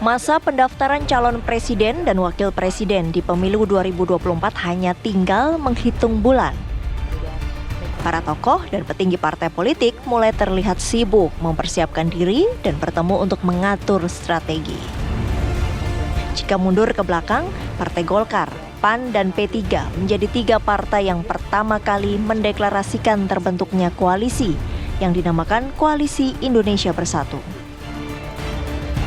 Masa pendaftaran calon presiden dan wakil presiden di pemilu 2024 hanya tinggal menghitung bulan. Para tokoh dan petinggi partai politik mulai terlihat sibuk mempersiapkan diri dan bertemu untuk mengatur strategi. Jika mundur ke belakang, Partai Golkar, PAN, dan P3 menjadi 3 partai yang pertama kali mendeklarasikan terbentuknya koalisi yang dinamakan Koalisi Indonesia Bersatu.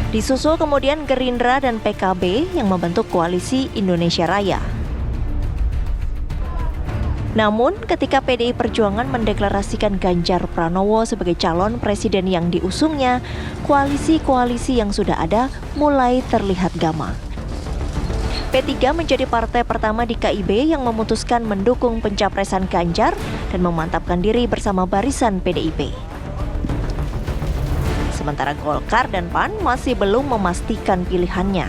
Disusul kemudian Gerindra dan PKB yang membentuk Koalisi Indonesia Raya. Namun, ketika PDI Perjuangan mendeklarasikan Ganjar Pranowo sebagai calon presiden yang diusungnya, koalisi-koalisi yang sudah ada mulai terlihat gamang. P3 menjadi partai pertama di KIB yang memutuskan mendukung pencapresan Ganjar dan memantapkan diri bersama barisan PDIP. Sementara Golkar dan PAN masih belum memastikan pilihannya.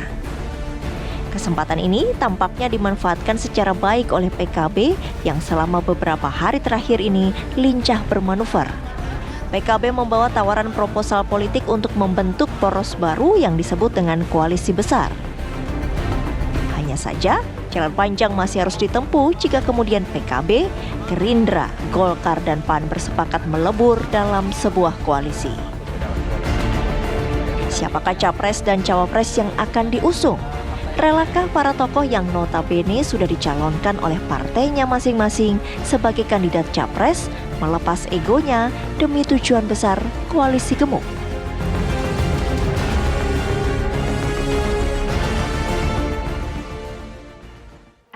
Kesempatan ini tampaknya dimanfaatkan secara baik oleh PKB yang selama beberapa hari terakhir ini lincah bermanuver. PKB membawa tawaran proposal politik untuk membentuk poros baru yang disebut dengan koalisi besar. Hanya saja, jalan panjang masih harus ditempuh jika kemudian PKB, Gerindra, Golkar, dan PAN bersepakat melebur dalam sebuah koalisi. Siapakah capres dan cawapres yang akan diusung? Relakah para tokoh yang notabene sudah dicalonkan oleh partainya masing-masing sebagai kandidat capres melepas egonya demi tujuan besar koalisi gemuk?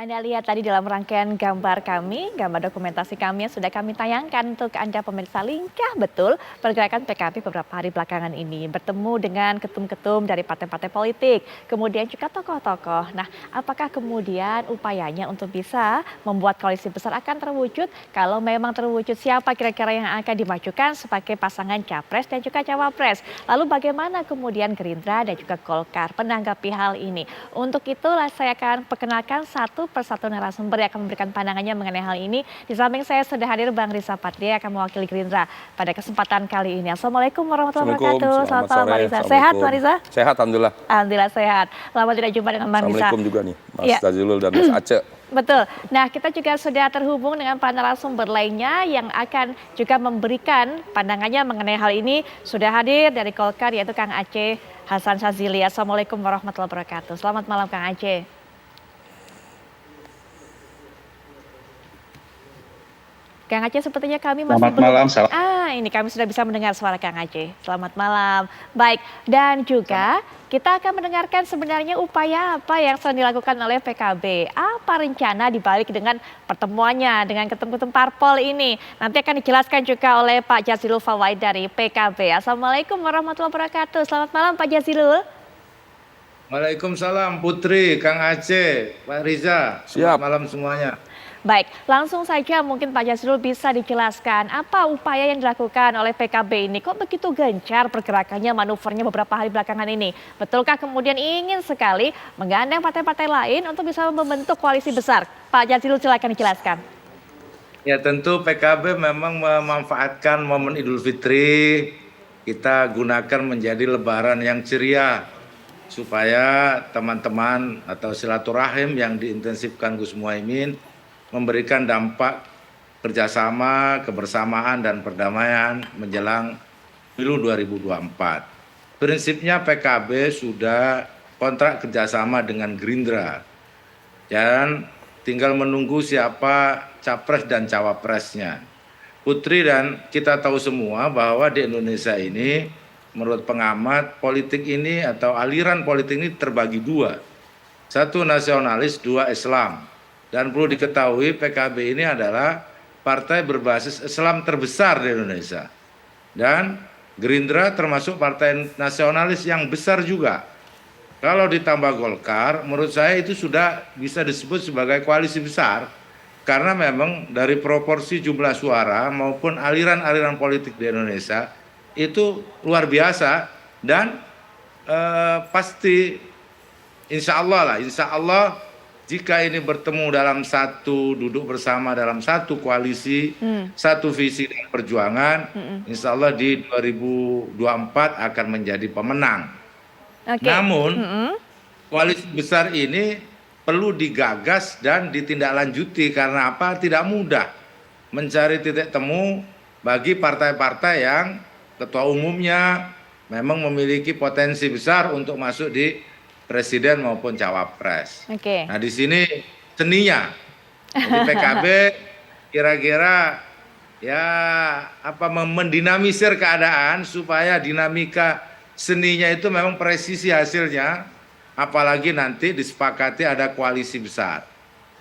Anda lihat tadi dalam rangkaian gambar kami, gambar dokumentasi kami yang sudah kami tayangkan untuk Anda pemirsa, lincah betul pergerakan PKB beberapa hari belakangan ini. Bertemu dengan ketum-ketum dari partai-partai politik, kemudian juga tokoh-tokoh. Nah, apakah kemudian upayanya untuk bisa membuat koalisi besar akan terwujud? Kalau memang terwujud, siapa kira-kira yang akan dimajukan sebagai pasangan capres dan juga cawapres? Lalu bagaimana kemudian Gerindra dan juga Golkar menanggapi hal ini? Untuk itulah saya akan perkenalkan satu persatu narasumber yang akan memberikan pandangannya mengenai hal ini. Di samping saya sudah hadir Bang Riza Patria yang akan mewakili Gerindra pada kesempatan kali ini. Assalamualaikum warahmatullahi wabarakatuh. Selamat malam Bang Riza. Sehat Bang Riza? Sehat, alhamdulillah. Alhamdulillah sehat. Lama tidak jumpa dengan Bang Riza. Assalamualaikum juga nih Mas Jazilul dan Mas Aceh. Betul. Nah, kita juga sudah terhubung dengan para narasumber lainnya yang akan juga memberikan pandangannya mengenai hal ini. Sudah hadir dari Golkar yaitu Kang Aceh Hasan Syadzili. Assalamualaikum warahmatullahi wabarakatuh. Selamat malam Kang Aceh. Kang Aceh, sepertinya kami masih Selamat malam. ini kami sudah bisa mendengar suara Kang Aceh. Selamat malam. Baik, dan juga kita akan mendengarkan sebenarnya upaya apa yang sedang dilakukan oleh PKB. Apa rencana dibalik dengan pertemuannya dengan ketum-ketum parpol ini? Nanti akan dijelaskan juga oleh Pak Jazilul Fawait dari PKB. Assalamualaikum warahmatullahi wabarakatuh. Selamat malam Pak Jazilul. Waalaikumsalam Putri, Kang Aceh, Pak Riza. Selamat malam semuanya. Baik, langsung saja mungkin Pak Jazilul bisa dijelaskan apa upaya yang dilakukan oleh PKB ini. Kok begitu gencar pergerakannya, manuvernya beberapa hari belakangan ini? Betulkah kemudian ingin sekali menggandeng partai-partai lain untuk bisa membentuk koalisi besar? Pak Jazilul silakan dijelaskan. Ya tentu PKB memang memanfaatkan momen Idul Fitri, kita gunakan menjadi lebaran yang ceria. Supaya teman-teman atau silaturahim yang diintensifkan Gus Muhaimin memberikan dampak kerjasama, kebersamaan, dan perdamaian menjelang pemilu 2024. Prinsipnya PKB sudah kontrak kerjasama dengan Gerindra. Dan tinggal menunggu siapa capres dan cawapresnya. Putri dan kita tahu semua bahwa di Indonesia ini, menurut pengamat, politik ini atau aliran politik ini terbagi dua. Satu nasionalis, dua Islam. Dan perlu diketahui PKB ini adalah partai berbasis Islam terbesar di Indonesia. Dan Gerindra termasuk partai nasionalis yang besar juga. Kalau ditambah Golkar, menurut saya itu sudah bisa disebut sebagai koalisi besar. Karena memang dari proporsi jumlah suara maupun aliran-aliran politik di Indonesia itu luar biasa. Dan pasti insya Allah jika ini bertemu dalam satu, duduk bersama dalam satu koalisi, satu visi dan perjuangan, insya Allah di 2024 akan menjadi pemenang. Oke. Namun koalisi besar ini perlu digagas dan ditindaklanjuti karena apa? Tidak mudah mencari titik temu bagi partai-partai yang ketua umumnya memang memiliki potensi besar untuk masuk di presiden maupun cawapres. Oke. Nah, di sini seninya. Jadi PKB kira-kira ya apa mendinamisir keadaan supaya dinamika seninya itu memang presisi hasilnya, apalagi nanti disepakati ada koalisi besar.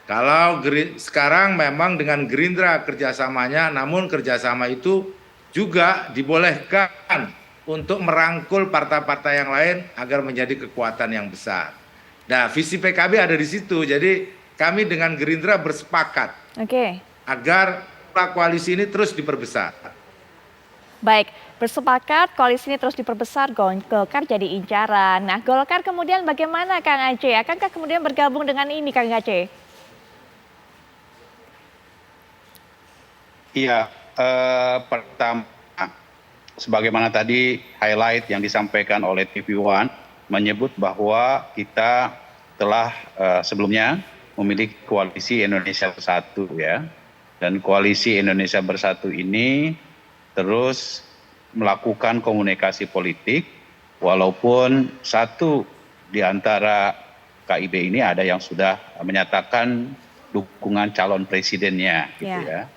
Kalau sekarang memang dengan Gerindra kerjasamanya, namun kerjasama itu juga dibolehkan untuk merangkul partai-partai yang lain agar menjadi kekuatan yang besar. Nah, visi PKB ada di situ, jadi kami dengan Gerindra bersepakat agar koalisi ini terus diperbesar. Baik, bersepakat koalisi ini terus diperbesar, Golkar jadi incaran. Nah, Golkar kemudian bagaimana Kang Aceh? Akankah kemudian bergabung dengan ini Kang Aceh? Iya, pertama sebagaimana tadi highlight yang disampaikan oleh TV One menyebut bahwa kita telah sebelumnya memiliki koalisi Indonesia Bersatu ya. Dan koalisi Indonesia Bersatu ini terus melakukan komunikasi politik walaupun satu di antara KIB ini ada yang sudah menyatakan dukungan calon presidennya gitu ya.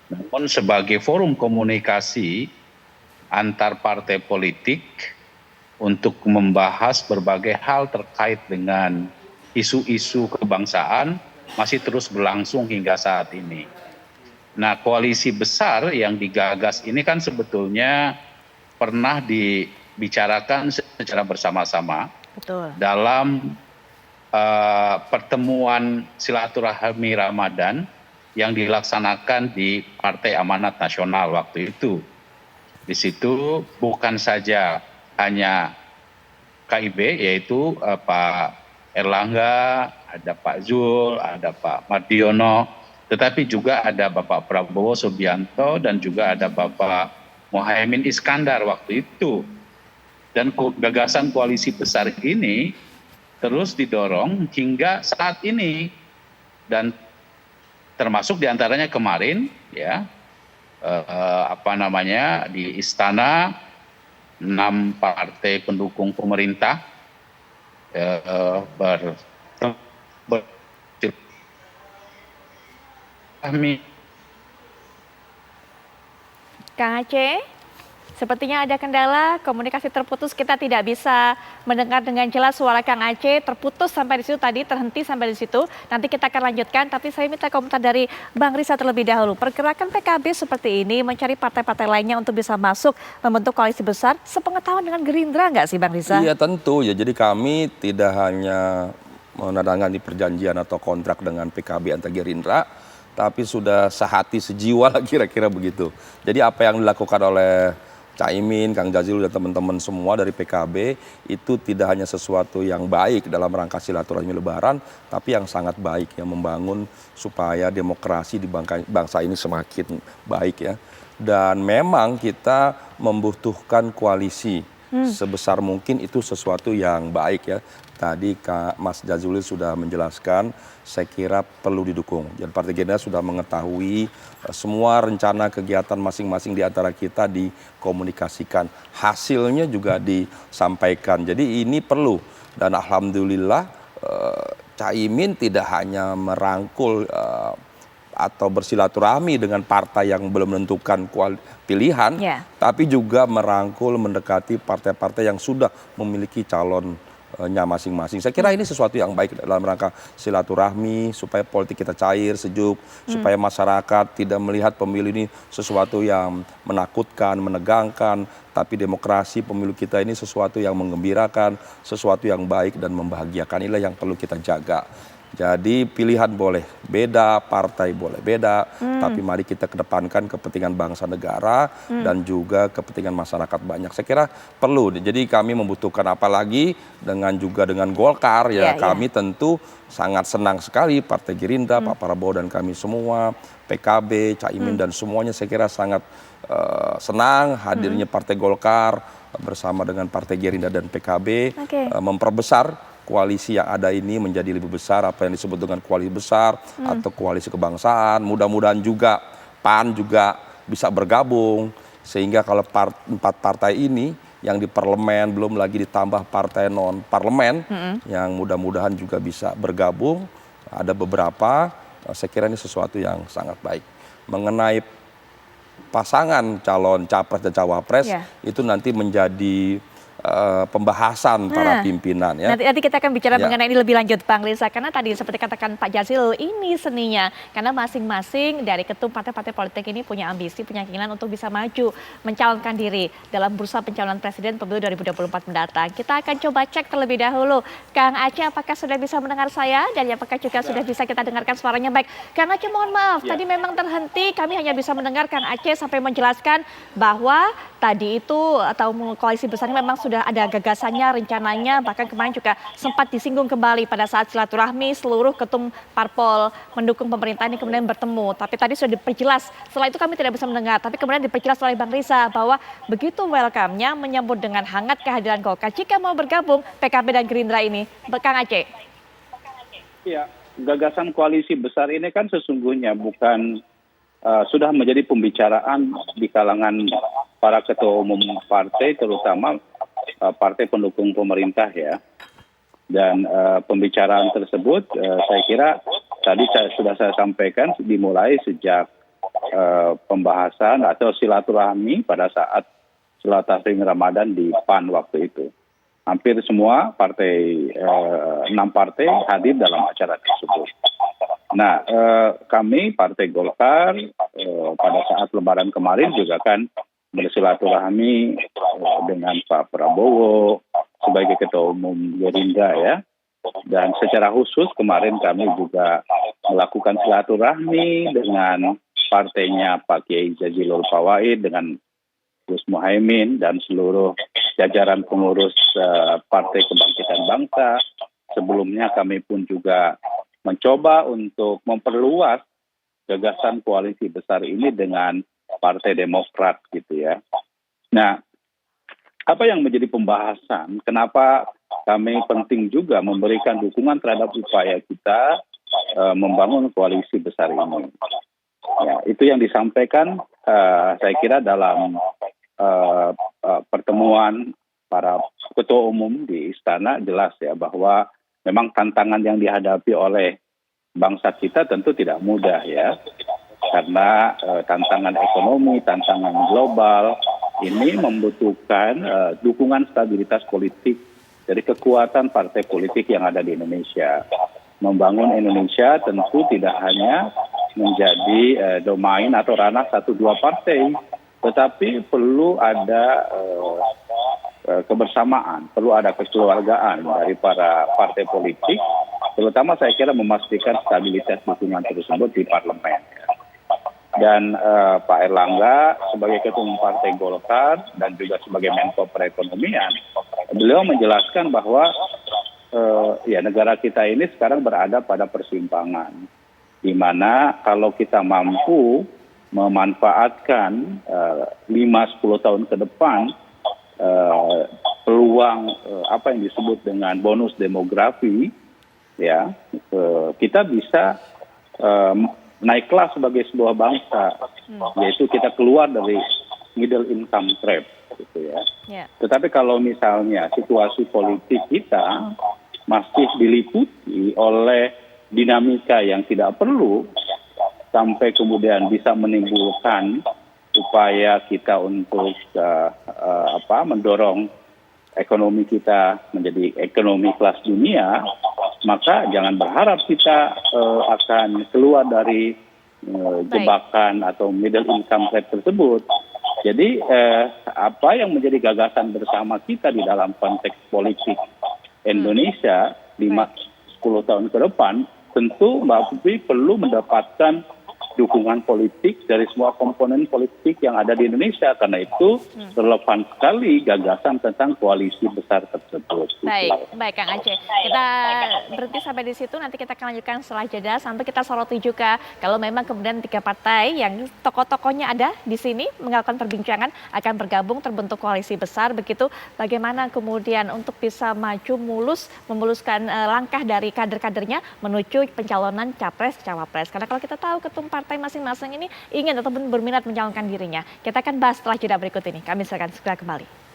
Namun sebagai forum komunikasi antar partai politik untuk membahas berbagai hal terkait dengan isu-isu kebangsaan masih terus berlangsung hingga saat ini. Nah, koalisi besar yang digagas ini kan sebetulnya pernah dibicarakan secara bersama-sama dalam pertemuan silaturahmi Ramadan yang dilaksanakan di Partai Amanat Nasional waktu itu. Di situ bukan saja hanya KIB yaitu Pak Erlangga, ada Pak Zul, ada Pak Mardiono, tetapi juga ada Bapak Prabowo Subianto dan juga ada Bapak Muhaimin Iskandar waktu itu. Dan gagasan koalisi besar ini terus didorong hingga saat ini dan termasuk diantaranya kemarin ya di Istana 6 partai pendukung pemerintah Kang Aceh, sepertinya ada kendala komunikasi terputus, kita tidak bisa mendengar dengan jelas suara Kang Aceh, terputus sampai di situ tadi, terhenti sampai di situ. Nanti kita akan lanjutkan, tapi saya minta komentar dari Bang Risa terlebih dahulu. Pergerakan PKB seperti ini mencari partai-partai lainnya untuk bisa masuk membentuk koalisi besar, sepengetahuan dengan Gerindra nggak sih Bang Risa? Iya tentu ya, jadi kami tidak hanya menandatangani perjanjian atau kontrak dengan PKB antar Gerindra, tapi sudah sehati sejiwa lah kira-kira begitu. Jadi apa yang dilakukan oleh Caimin, Kang Jazilul dan teman-teman semua dari PKB itu tidak hanya sesuatu yang baik dalam rangka silaturahmi Lebaran, tapi yang sangat baik yang membangun supaya demokrasi di bangsa ini semakin baik ya. Dan memang kita membutuhkan koalisi sebesar mungkin, itu sesuatu yang baik ya. Tadi Mas Jazilul sudah menjelaskan, saya kira perlu didukung. Dan Partai Gerindra sudah mengetahui semua rencana kegiatan masing-masing di antara kita dikomunikasikan. Hasilnya juga disampaikan. Jadi ini perlu. Dan alhamdulillah Caimin tidak hanya merangkul atau bersilaturahmi dengan partai yang belum menentukan pilihan, tapi juga merangkul mendekati partai-partai yang sudah memiliki calonnya masing-masing. Saya kira ini sesuatu yang baik dalam rangka silaturahmi supaya politik kita cair, sejuk, supaya masyarakat tidak melihat pemilu ini sesuatu yang menakutkan, menegangkan, tapi demokrasi pemilu kita ini sesuatu yang menggembirakan, sesuatu yang baik dan membahagiakan. Inilah yang perlu kita jaga. Jadi pilihan boleh beda, partai boleh beda, tapi mari kita kedepankan kepentingan bangsa negara dan juga kepentingan masyarakat banyak. Saya kira perlu. Jadi kami membutuhkan, apalagi dengan Golkar ya, kami tentu sangat senang sekali Partai Gerindra, Pak Prabowo dan kami semua, PKB, Caimin dan semuanya saya kira sangat senang hadirnya Partai Golkar bersama dengan Partai Gerindra dan PKB Oke. memperbesar koalisi yang ada ini menjadi lebih besar, apa yang disebut dengan koalisi besar atau koalisi kebangsaan. Mudah-mudahan juga PAN juga bisa bergabung, sehingga kalau empat partai ini yang di parlemen, belum lagi ditambah partai non parlemen yang mudah-mudahan juga bisa bergabung, ada beberapa, saya kira ini sesuatu yang sangat baik. Mengenai pasangan calon capres dan cawapres, Ya. itu nanti menjadi pembahasan para pimpinan ya. Nanti kita akan bicara Ya. mengenai ini lebih lanjut Bang Risa, karena tadi seperti katakan Pak Jazil, ini seninya. Karena masing-masing dari ketum partai-partai politik ini punya ambisi, punya keinginan untuk bisa maju, mencalonkan diri dalam bursa pencalonan presiden pemilu 2024 mendatang. Kita akan coba cek terlebih dahulu. Kang Aceh, apakah sudah bisa mendengar saya? Dan apakah juga sudah bisa kita dengarkan suaranya baik? Kang Aceh, mohon maaf, tadi memang terhenti. Kami hanya bisa mendengar Kang Aceh sampai menjelaskan bahwa tadi itu atau koalisi besar ini memang sudah ada gagasannya, rencananya, bahkan kemarin juga sempat disinggung kembali pada saat silaturahmi seluruh ketum parpol mendukung pemerintah ini kemudian bertemu. Tapi tadi sudah diperjelas, setelah itu kami tidak bisa mendengar, tapi kemudian diperjelas oleh Bang Risa bahwa begitu welcome-nya menyambut dengan hangat kehadiran Golkar jika mau bergabung PKB dan Gerindra ini. Kang Aceh. Ya, gagasan koalisi besar ini kan sesungguhnya bukan sudah menjadi pembicaraan di kalangan para ketua umum partai, terutama partai pendukung pemerintah ya. Dan pembicaraan tersebut saya kira tadi sudah saya sampaikan dimulai sejak pembahasan atau silaturahmi pada saat silaturahmi Ramadan di PAN waktu itu. Hampir semua partai, 6 partai hadir dalam acara tersebut. Nah, kami Partai Golkar pada saat Lebaran kemarin juga kan bersilaturahmi dengan Pak Prabowo sebagai Ketua Umum Gerindra ya. Dan secara khusus kemarin kami juga melakukan silaturahmi dengan partainya Pak Kiai Jazilul Fawait dengan Gus Muhaimin dan seluruh jajaran pengurus Partai Kebangkitan Bangsa. Sebelumnya kami pun juga mencoba untuk memperluas gagasan koalisi besar ini dengan Partai Demokrat gitu ya. Nah, apa yang menjadi pembahasan? Kenapa kami penting juga memberikan dukungan terhadap upaya kita membangun koalisi besar ini? Ya, itu yang disampaikan saya kira dalam pertemuan para ketua umum di istana jelas ya bahwa memang tantangan yang dihadapi oleh bangsa kita tentu tidak mudah ya. Karena tantangan ekonomi, tantangan global ini membutuhkan dukungan stabilitas politik dari kekuatan partai politik yang ada di Indonesia. Membangun Indonesia tentu tidak hanya menjadi domain atau ranah 1-2 partai, tetapi perlu ada kebersamaan, perlu ada kekeluargaan dari para partai politik, terutama saya kira memastikan stabilitas dukungan tersebut di parlemen. Dan Pak Erlangga sebagai Ketua Umum Partai Golkar dan juga sebagai Menko Perekonomian, beliau menjelaskan bahwa ya negara kita ini sekarang berada pada persimpangan, di mana kalau kita mampu memanfaatkan 5-10 tahun ke depan peluang apa yang disebut dengan bonus demografi, ya kita bisa naik kelas sebagai sebuah bangsa, yaitu kita keluar dari middle income trap, gitu ya. Tetapi kalau misalnya situasi politik kita masih diliputi oleh dinamika yang tidak perlu, sampai kemudian bisa menimbulkan upaya kita untuk mendorong ekonomi kita menjadi ekonomi kelas dunia, maka jangan berharap kita akan keluar dari jebakan atau middle income trap tersebut. Jadi apa yang menjadi gagasan bersama kita di dalam konteks politik Indonesia 5-10 tahun ke depan, tentu Mbak Putri perlu mendapatkan dukungan politik dari semua komponen politik yang ada di Indonesia. Karena itu relevan sekali gagasan tentang koalisi besar tersebut. Baik Kang Aceh. Kita berhenti sampai di situ, nanti kita akan lanjutkan setelah jeda sampai kita soroti juga kalau memang kemudian 3 partai yang tokoh-tokohnya ada di sini melakukan perbincangan akan bergabung terbentuk koalisi besar, begitu bagaimana kemudian untuk bisa maju memuluskan langkah dari kader-kadernya menuju pencalonan capres-cawapres. Karena kalau kita tahu ketum partai masing-masing ini ingin ataupun berminat mencalonkan dirinya. Kita akan bahas setelah jeda berikut ini. Kami akan segera kembali.